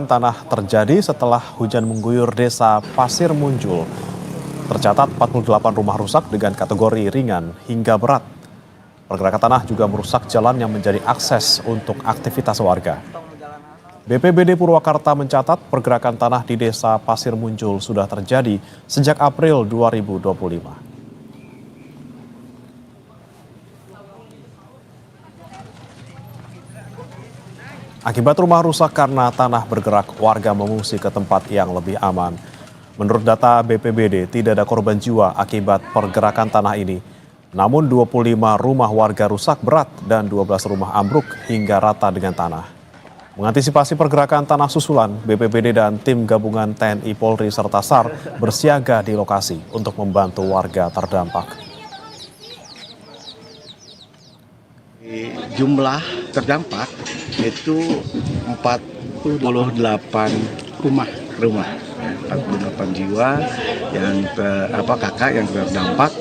Tanah terjadi setelah hujan mengguyur desa Pasir Munjul. Tercatat 48 rumah rusak dengan kategori ringan hingga berat. Pergerakan tanah juga merusak jalan yang menjadi akses untuk aktivitas warga. BPBD Purwakarta mencatat pergerakan tanah di desa Pasir Munjul sudah terjadi sejak April 2025. Akibat rumah rusak karena tanah bergerak, warga mengungsi ke tempat yang lebih aman. Menurut data BPBD, tidak ada korban jiwa akibat pergerakan tanah ini. Namun 25 rumah warga rusak berat dan 12 rumah ambruk hingga rata dengan tanah. Mengantisipasi pergerakan tanah susulan, BPBD dan tim gabungan TNI Polri serta SAR bersiaga di lokasi untuk membantu warga terdampak. Jumlah terdampak itu 48 rumah, 48 jiwa yang kakak yang terdampak,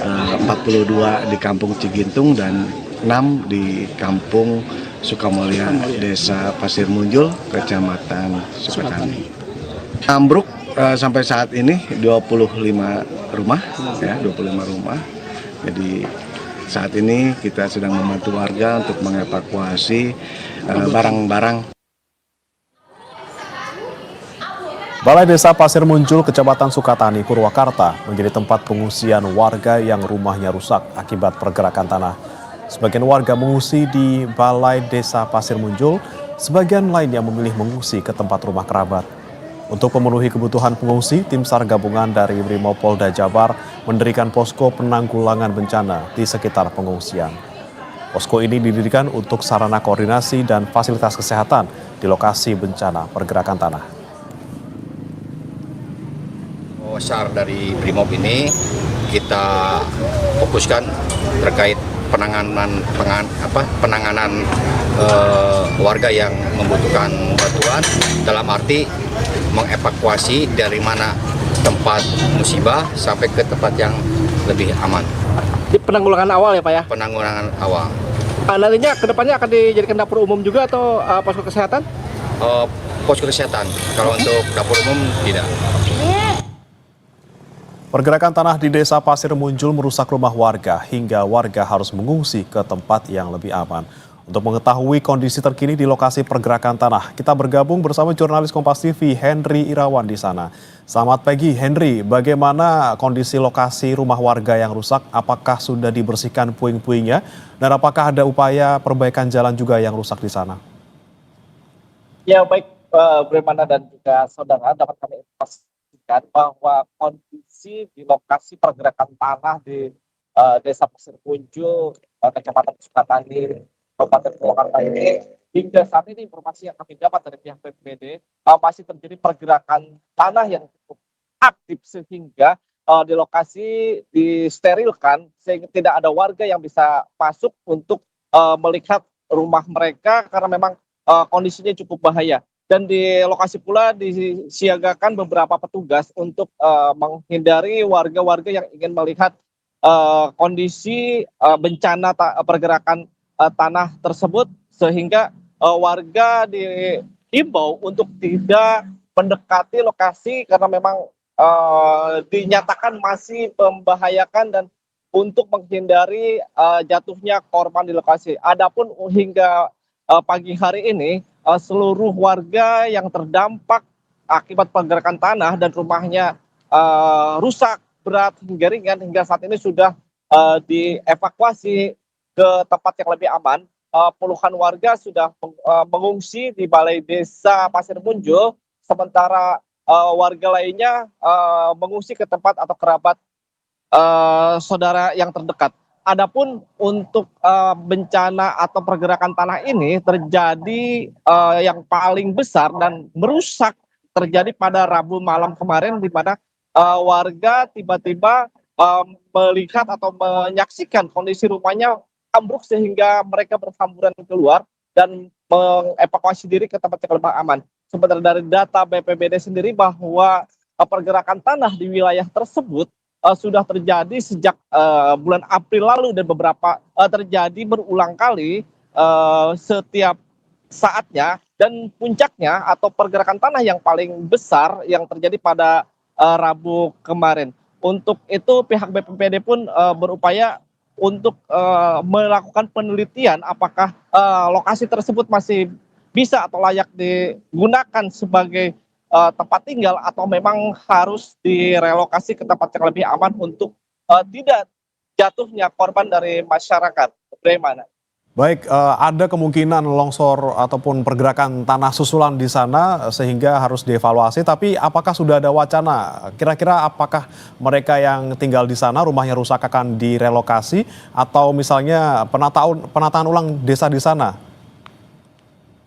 42 di Kampung Cigintung dan 6 di Kampung Sukamulya, Desa Pasir Munjul, Kecamatan Sukatani. Ambruk sampai saat ini 25 rumah, ya 25 rumah. Jadi saat ini kita sedang membantu warga untuk mengevakuasi barang-barang. Balai Desa Pasir Munjul, Kecamatan Sukatani, Purwakarta menjadi tempat pengungsian warga yang rumahnya rusak akibat pergerakan tanah. Sebagian warga mengungsi di Balai Desa Pasir Munjul, sebagian lainnya memilih mengungsi ke tempat rumah kerabat. Untuk memenuhi kebutuhan pengungsi, tim SAR gabungan dari Brimopolda Jabar mendirikan posko penanggulangan bencana di sekitar pengungsian. Posko ini didirikan untuk sarana koordinasi dan fasilitas kesehatan di lokasi bencana pergerakan tanah. SAR dari Brimob ini kita fokuskan terkait penanganan warga yang membutuhkan bantuan, dalam arti mengevakuasi dari mana tempat musibah sampai ke tempat yang lebih aman. Di penanggulangan awal ya Pak ya? Penanggulangan awal. Nantinya kedepannya akan dijadikan dapur umum juga atau posko kesehatan? Posko kesehatan, kalau untuk dapur umum tidak. Pergerakan tanah di Desa Pasir Munjul merusak rumah warga hingga warga harus mengungsi ke tempat yang lebih aman. Untuk mengetahui kondisi terkini di lokasi pergerakan tanah, kita bergabung bersama jurnalis Kompas TV Henry Irawan di sana. Selamat pagi Henry, bagaimana kondisi lokasi rumah warga yang rusak? Apakah sudah dibersihkan puing-puingnya? Dan apakah ada upaya perbaikan jalan juga yang rusak di sana? Ya baik, Bremana dan juga saudara, dapat kami informasikan bahwa kondisi di lokasi pergerakan tanah di Desa Pasir Munjul, Kecamatan Sukatani, Kabupaten Purwakarta ini, hingga saat ini informasi yang kami dapat dari pihak BPBD masih terjadi pergerakan tanah yang cukup aktif sehingga di lokasi disterilkan sehingga tidak ada warga yang bisa masuk untuk melihat rumah mereka karena memang kondisinya cukup bahaya. Dan di lokasi pula disiagakan beberapa petugas untuk menghindari warga-warga yang ingin melihat kondisi bencana pergerakan tanah tersebut, sehingga warga dihimbau untuk tidak mendekati lokasi karena memang dinyatakan masih membahayakan dan untuk menghindari jatuhnya korban di lokasi. Adapun hingga pagi hari ini seluruh warga yang terdampak akibat pergerakan tanah dan rumahnya rusak berat hingga ringan hingga saat ini sudah dievakuasi ke tempat yang lebih aman. Puluhan warga sudah mengungsi di Balai Desa Pasir Munjul, sementara warga lainnya mengungsi ke tempat atau kerabat saudara yang terdekat. Adapun untuk bencana atau pergerakan tanah ini terjadi yang paling besar dan merusak terjadi pada Rabu malam kemarin, di mana warga tiba-tiba melihat atau menyaksikan kondisi rumahnya ambruk sehingga mereka berhamburan keluar dan mengevakuasi diri ke tempat yang lebih aman. Sementara dari data BPBD sendiri bahwa pergerakan tanah di wilayah tersebut sudah terjadi sejak bulan April lalu dan beberapa terjadi berulang kali setiap saatnya Dan puncaknya atau pergerakan tanah yang paling besar yang terjadi pada Rabu kemarin. Untuk itu pihak BPBD pun berupaya untuk melakukan penelitian apakah lokasi tersebut masih bisa atau layak digunakan sebagai tempat tinggal atau memang harus direlokasi ke tempat yang lebih aman untuk tidak jatuhnya korban dari masyarakat. Bagaimana? Baik, ada kemungkinan longsor ataupun pergerakan tanah susulan di sana sehingga harus dievaluasi, tapi apakah sudah ada wacana? Kira-kira apakah mereka yang tinggal di sana rumahnya rusak akan direlokasi atau misalnya penataan ulang desa di sana?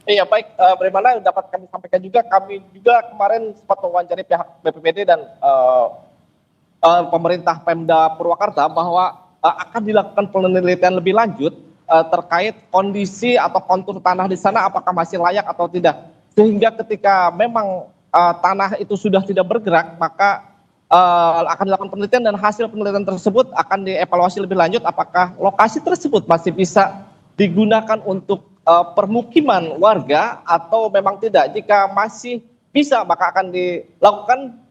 Iya baik, bagaimana dapat kami sampaikan juga, kami juga kemarin sempat mewawancari pihak BPBD dan pemerintah Pemda Purwakarta bahwa akan dilakukan penelitian lebih lanjut terkait kondisi atau kontur tanah di sana apakah masih layak atau tidak. Sehingga ketika memang tanah itu sudah tidak bergerak, maka akan dilakukan penelitian dan hasil penelitian tersebut akan dievaluasi lebih lanjut apakah lokasi tersebut masih bisa digunakan untuk permukiman warga atau memang tidak. Jika masih bisa maka akan dilakukan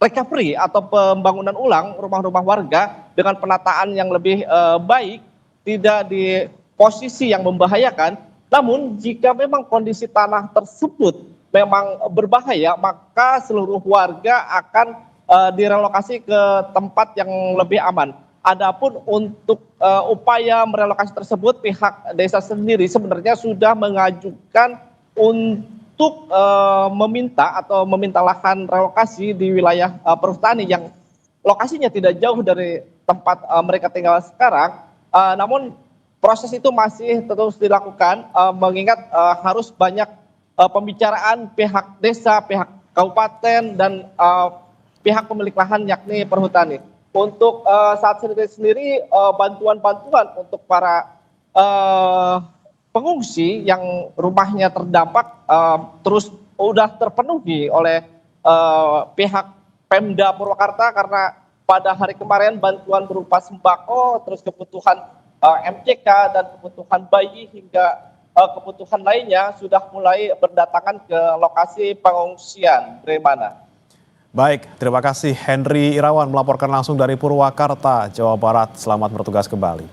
recovery atau pembangunan ulang rumah-rumah warga dengan penataan yang lebih baik, tidak di posisi yang membahayakan. Namun jika memang kondisi tanah tersebut memang berbahaya, maka seluruh warga akan direlokasi ke tempat yang lebih aman. Adapun untuk upaya merelokasi tersebut, pihak desa sendiri sebenarnya sudah mengajukan untuk meminta lahan relokasi di wilayah perhutani yang lokasinya tidak jauh dari tempat mereka tinggal sekarang. Namun proses itu masih terus dilakukan mengingat harus banyak pembicaraan pihak desa, pihak kabupaten dan pihak pemilik lahan yakni perhutani. Untuk saat sendiri bantuan-bantuan untuk para pengungsi yang rumahnya terdampak terus sudah terpenuhi oleh pihak Pemda Purwakarta karena pada hari kemarin bantuan berupa sembako, terus kebutuhan MCK dan kebutuhan bayi hingga kebutuhan lainnya sudah mulai berdatangan ke lokasi pengungsian. Bagaimana? Baik, terima kasih Henry Irawan melaporkan langsung dari Purwakarta, Jawa Barat. Selamat bertugas kembali.